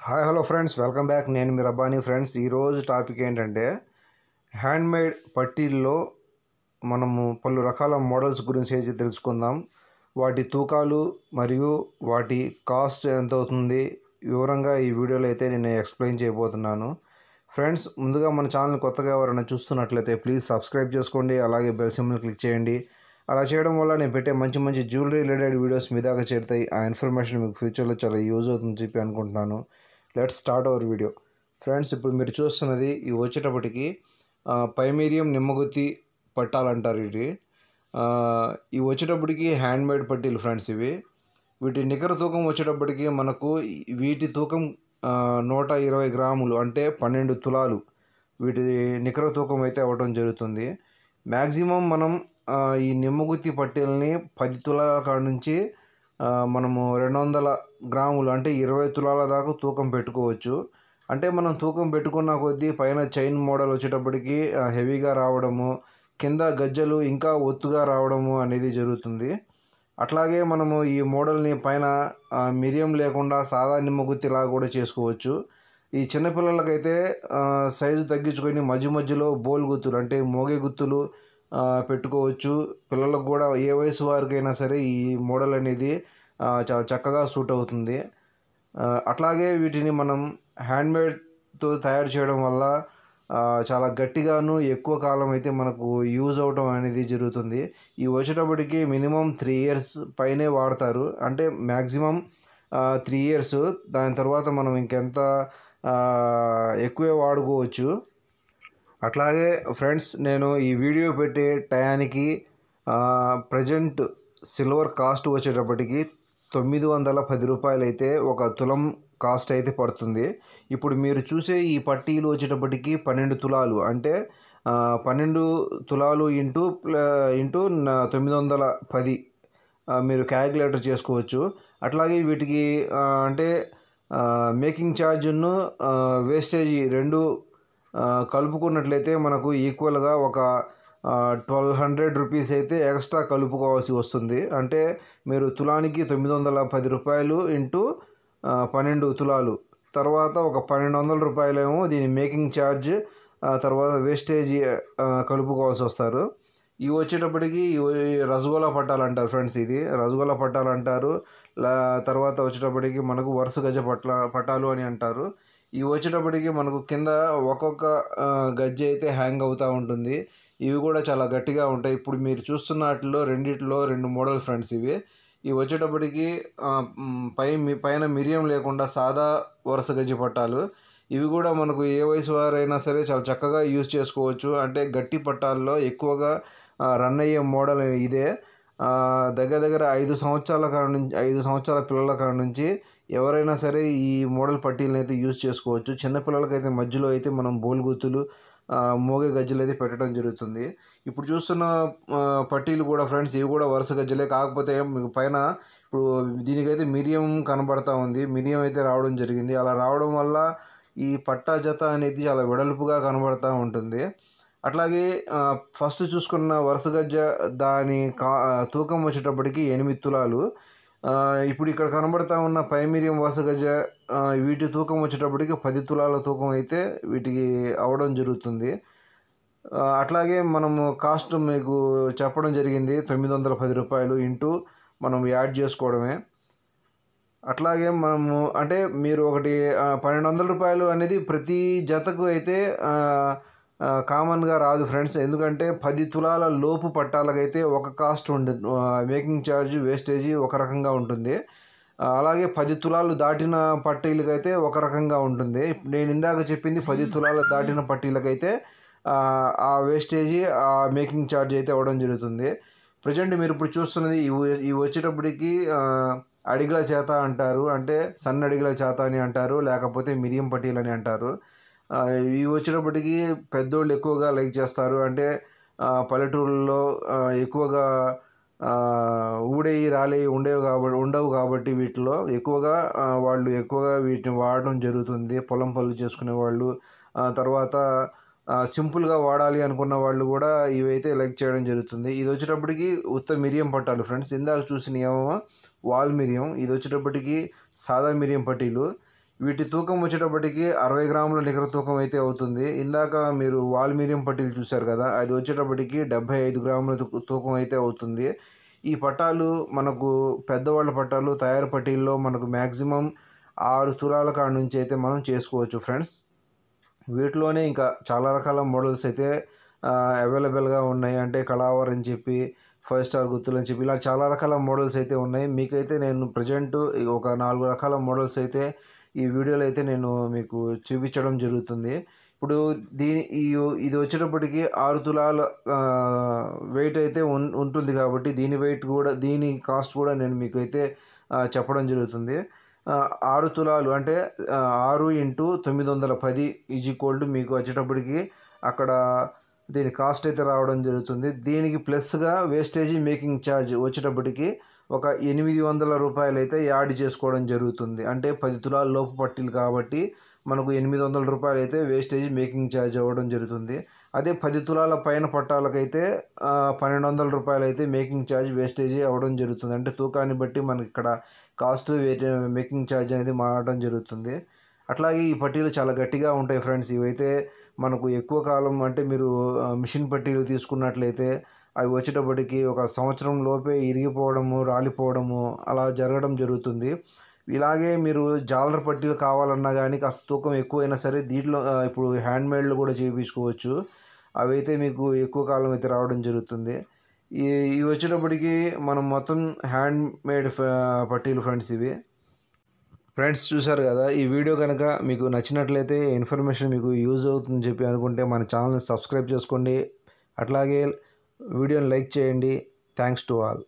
Hi hello friends, welcome back. నేను మీ Rabbani. Friends, ఈరోజు topic ఏంటంటే హ్యాండ్మేడ్ పట్టీల్లో మనము పలు రకాల మోడల్స్ గురించి అయితే తెలుసుకుందాం. వాటి తూకాలు మరియు వాటి కాస్ట్ ఎంత అవుతుంది వివరంగా ఈ వీడియోలో అయితే నేను ఎక్స్ప్లెయిన్ చేయబోతున్నాను. ఫ్రెండ్స్, ముందుగా మన ఛానల్ కొత్తగా ఎవరైనా చూస్తున్నట్లయితే ప్లీజ్ సబ్స్క్రైబ్ చేసుకోండి, అలాగే బెల్ సింబల్ క్లిక్ చేయండి. అలా చేయడం వల్ల నేను పెట్టే మంచి మంచి జ్యువెలరీ రిలేటెడ్ వీడియోస్ మీ దాకా చేరుతాయి. ఆ ఇన్ఫర్మేషన్ మీకు ఫ్యూచర్లో చాలా యూజ్ అవుతుందని చెప్పి అనుకుంటున్నాను. Let's start our video. Friends, ఇప్పుడు మీరు చూస్తున్నది ఇవి వచ్చేటప్పటికి పైమీరియం నిమ్మగుత్తి పట్టాలంటారు. ఇవి వచ్చేటప్పటికి హ్యాండ్మేడ్ పట్టీలు ఫ్రెండ్స్. వీటి నికర తూకం వచ్చేటప్పటికి మనకు వీటి తూకం 120 గ్రాములు అంటే 12 తులాలు వీటి నికర తూకం అయితే అవ్వడం జరుగుతుంది. మ్యాక్సిమం మనం ఈ నిమ్మగుత్తి పట్టీలని 10 తులాల కాడ నుంచి మనము 200 గ్రాములు అంటే 20 తులాల దాకా తూకం పెట్టుకోవచ్చు. అంటే మనం తూకం పెట్టుకున్న కొద్దీ పైన చైన్ మోడల్ వచ్చేటప్పటికి హెవీగా రావడము, కింద గజ్జలు ఇంకా ఒత్తుగా రావడము అనేది జరుగుతుంది. అట్లాగే మనము ఈ మోడల్ని పైన మిరియం లేకుండా సాదా నిమ్మగుత్తిలా కూడా చేసుకోవచ్చు. ఈ చిన్నపిల్లలకైతే సైజు తగ్గించుకొని మధ్య మధ్యలో బోల్ గుత్తులు అంటే మోగే గుత్తులు పెట్టుకోవచ్చు. పిల్లలకు కూడా ఏ వయసు వారికైనా సరే ఈ మోడల్ అనేది చాలా చక్కగా సూట్ అవుతుంది. అట్లాగే వీటిని మనం హ్యాండ్మేడ్తో తయారు చేయడం వల్ల చాలా గట్టిగాను ఎక్కువ కాలం అయితే మనకు యూజ్ అవటం అనేది జరుగుతుంది. ఇవి వచ్చేటప్పటికి మినిమం 3 years పైనే వాడతారు. అంటే మ్యాక్సిమం 3 years. దాని తర్వాత మనం ఇంకెంత ఎక్కువే వాడుకోవచ్చు. అట్లాగే ఫ్రెండ్స్, నేను ఈ వీడియో పెట్టే టయానికి ప్రజెంట్ సిల్వర్ కాస్ట్ వచ్చేటప్పటికి 910 రూపాయలు అయితే ఒక తులం కాస్ట్ అయితే పడుతుంది. ఇప్పుడు మీరు చూసే ఈ పట్టీలు వచ్చేటప్పటికి 12 తులాలు అంటే 12 తులాలు ఇంటూ 910 మీరు క్యాలిక్యులేటర్ చేసుకోవచ్చు. అట్లాగే వీటికి అంటే మేకింగ్ ఛార్జ్ను వేస్టేజీ రెండు కలుపుకున్నట్లయితే మనకు ఈక్వల్గా ఒక 1200 రూపీస్ అయితే ఎక్స్ట్రా కలుపుకోవాల్సి వస్తుంది. అంటే మీరు తులానికి 910 రూపాయలు ఇంటూ 12 తులాలు తర్వాత ఒక 1200 రూపాయలేమో దీని మేకింగ్ ఛార్జ్, తర్వాత వేస్టేజీ కలుపుకోవాల్సి వస్తారు. ఇవి వచ్చేటప్పటికి రసగుల్లా పట్టాలు అంటారు ఫ్రెండ్స్. ఇది రసగుల్లా పట్టాలు అంటారు. తర్వాత వచ్చేటప్పటికి మనకు వరుస గజ పట్టాలు అని అంటారు. ఇవి వచ్చేటప్పటికి మనకు కింద ఒక్కొక్క గజ్జె అయితే హ్యాంగ్ అవుతూ ఉంటుంది. ఇవి కూడా చాలా గట్టిగా ఉంటాయి. ఇప్పుడు మీరు చూస్తున్న వాటిలో రెండిట్లో 2 మోడల్ ఫ్రెండ్స్. ఇవి వచ్చేటప్పటికి పైన మిరియం లేకుండా సాదా వరుస గజ్జె పట్టాలు. ఇవి కూడా మనకు ఏ వయసు వారైనా సరే చాలా చక్కగా యూజ్ చేసుకోవచ్చు. అంటే గట్టి పట్టాల్లో ఎక్కువగా రన్ అయ్యే మోడల్ ఇదే. దగ్గర దగ్గర 5 సంవత్సరాల పిల్లల కాడ నుంచి ఎవరైనా సరే ఈ మోడల్ పట్టీలను అయితే యూజ్ చేసుకోవచ్చు. చిన్నపిల్లలకైతే మధ్యలో అయితే మనం బోల్ గుత్తులు, మోగే గజ్జలు అయితే పెట్టడం జరుగుతుంది. ఇప్పుడు చూస్తున్న పట్టీలు కూడా ఫ్రెండ్స్, ఇవి కూడా వరుస గజ్జలే. కాకపోతే మీకు పైన ఇప్పుడు దీనికైతే మిరియం కనబడతా ఉంది. మిరియం అయితే రావడం జరిగింది. అలా రావడం వల్ల ఈ పట్టా జత అనేది చాలా వెడల్పుగా కనబడతా ఉంటుంది. అట్లాగే ఫస్ట్ చూసుకున్న వరుస గజ్జ దాని తూకం వచ్చేటప్పటికి 8 తులాలు. ఇప్పుడు ఇక్కడ కనబడతా ఉన్న పైమీరియం వరుస గజ్జ వీటి తూకం వచ్చేటప్పటికి 10 తులాల తూకం అయితే వీటికి అవడం జరుగుతుంది. అట్లాగే మనము కాస్ట్ మీకు చెప్పడం జరిగింది 910 రూపాయలు ఇంటూ మనం యాడ్ చేసుకోవడమే. అట్లాగే మనము అంటే మీరు ఒకటి 1200 రూపాయలు అనేది ప్రతి జతకు అయితే కామన్గా రాదు ఫ్రెండ్స్. ఎందుకంటే 10 తులాల లోపు పట్టాలకైతే ఒక కాస్ట్ ఉంటుంది. మేకింగ్ ఛార్జ్, వేస్టేజీ ఒక రకంగా ఉంటుంది. అలాగే 10 తులాలు దాటిన పట్టీలకైతే ఒక రకంగా ఉంటుంది. నేను ఇందాక చెప్పింది 10 తులాలు దాటిన పట్టీలకైతే ఆ వేస్టేజీ, ఆ మేకింగ్ ఛార్జ్ అయితే అవ్వడం జరుగుతుంది. ప్రజెంట్ మీరు ఇప్పుడు చూస్తున్నది ఇవి వచ్చేటప్పటికి అడిగల చేత అంటారు. అంటే సన్న అడిగల చేత అని అంటారు, లేకపోతే మిరియం పట్టీలు అని అంటారు. ఇవి వచ్చేటప్పటికి పెద్దోళ్ళు ఎక్కువగా లైక్ చేస్తారు. అంటే పల్లెటూళ్ళలో ఎక్కువగా ఊడేవి రాలేవి ఉండవు కాబట్టి వీటిలో ఎక్కువగా వాళ్ళు వీటిని వాడడం జరుగుతుంది. పొలం పనులు చేసుకునే వాళ్ళు, తర్వాత సింపుల్గా వాడాలి అనుకున్న వాళ్ళు కూడా ఇవైతే లైక్ చేయడం జరుగుతుంది. ఇది వచ్చేటప్పటికి ఉత్త మిరియం పట్టాలు ఫ్రెండ్స్. ఇందాక చూసిన ఏమో వాల్ మిరియం, ఇది వచ్చేటప్పటికి సాదా మిరియం పట్టీలు. వీటి తూకం వచ్చేటప్పటికి 60 గ్రాముల నికర తూకం అయితే అవుతుంది. ఇందాక మీరు వాల్మీరియం పట్టీలు చూశారు కదా, అది వచ్చేటప్పటికి 75 గ్రాముల తూకం అయితే అవుతుంది. ఈ పట్టాలు మనకు పెద్దవాళ్ళ పట్టాలు తయారు పట్టీల్లో మనకు మ్యాక్సిమం 6 తులాల కాడ నుంచి అయితే మనం చేసుకోవచ్చు ఫ్రెండ్స్. వీటిలోనే ఇంకా చాలా రకాల మోడల్స్ అయితే అవైలబుల్గా ఉన్నాయి. అంటే కళావర్ అని చెప్పి, 5 స్టార్ గుర్తులు అని చెప్పి, ఇలా చాలా రకాల మోడల్స్ అయితే ఉన్నాయి. మీకైతే నేను ప్రజెంట్ ఒక 4 రకాల మోడల్స్ అయితే ఈ వీడియోలో అయితే నేను మీకు చూపించడం జరుగుతుంది. ఇప్పుడు ఇది వచ్చేటప్పటికి 6 తులాల వెయిట్ అయితే ఉంటుంది కాబట్టి దీని కాస్ట్ కూడా నేను మీకు అయితే చెప్పడం జరుగుతుంది. 6 తులాలు అంటే 6 × 910 = మీకు వచ్చేటప్పటికి అక్కడ దీని కాస్ట్ అయితే రావడం జరుగుతుంది. దీనికి ప్లస్గా వేస్టేజీ మేకింగ్ ఛార్జ్ వచ్చేటప్పటికి ఒక 800 రూపాయలు అయితే యాడ్ చేసుకోవడం జరుగుతుంది. అంటే 10 తులాల లోపు పట్టీలు కాబట్టి మనకు 800 రూపాయలు అయితే వేస్టేజీ మేకింగ్ ఛార్జ్ అవ్వడం జరుగుతుంది. అదే 10 తులాల పైన పట్టాలకైతే 1200 రూపాయలు అయితే మేకింగ్ ఛార్జ్ వేస్టేజీ అవ్వడం జరుగుతుంది. అంటే తూకాన్ని బట్టి మనకి ఇక్కడ కాస్ట్ మేకింగ్ ఛార్జ్ అనేది మారడం జరుగుతుంది. అట్లాగే ఈ పట్టీలు చాలా గట్టిగా ఉంటాయి ఫ్రెండ్స్. ఇవైతే మనకు ఎక్కువ కాలం, అంటే మీరు మిషన్ పట్టీలు తీసుకున్నట్లయితే అవి వచ్చేటప్పటికి ఒక సంవత్సరం లోపే ఇరిగిపోవడము, రాలిపోవడము అలా జరగడం జరుగుతుంది. ఇలాగే మీరు జాలర్ పట్టీలు కావాలన్నా కానీ కాస్త తూకం ఎక్కువైనా సరే దీంట్లో ఇప్పుడు హ్యాండ్మేడ్లు కూడా చేయించుకోవచ్చు. అవి అయితే మీకు ఎక్కువ కాలం అయితే రావడం జరుగుతుంది. ఇవి వచ్చేటప్పటికి మనం మొత్తం హ్యాండ్మేడ్ పట్టీలు ఫ్రెండ్స్ ఇవి. ఫ్రెండ్స్ చూశారు కదా, ఈ వీడియో కనుక మీకు నచ్చినట్లయితే, ఇన్ఫర్మేషన్ మీకు యూజ్ అవుతుందని చెప్పి అనుకుంటే మన ఛానల్ని సబ్స్క్రైబ్ చేసుకోండి. అట్లాగే వీడియోని లైక్ చేయండి. Thanks to all.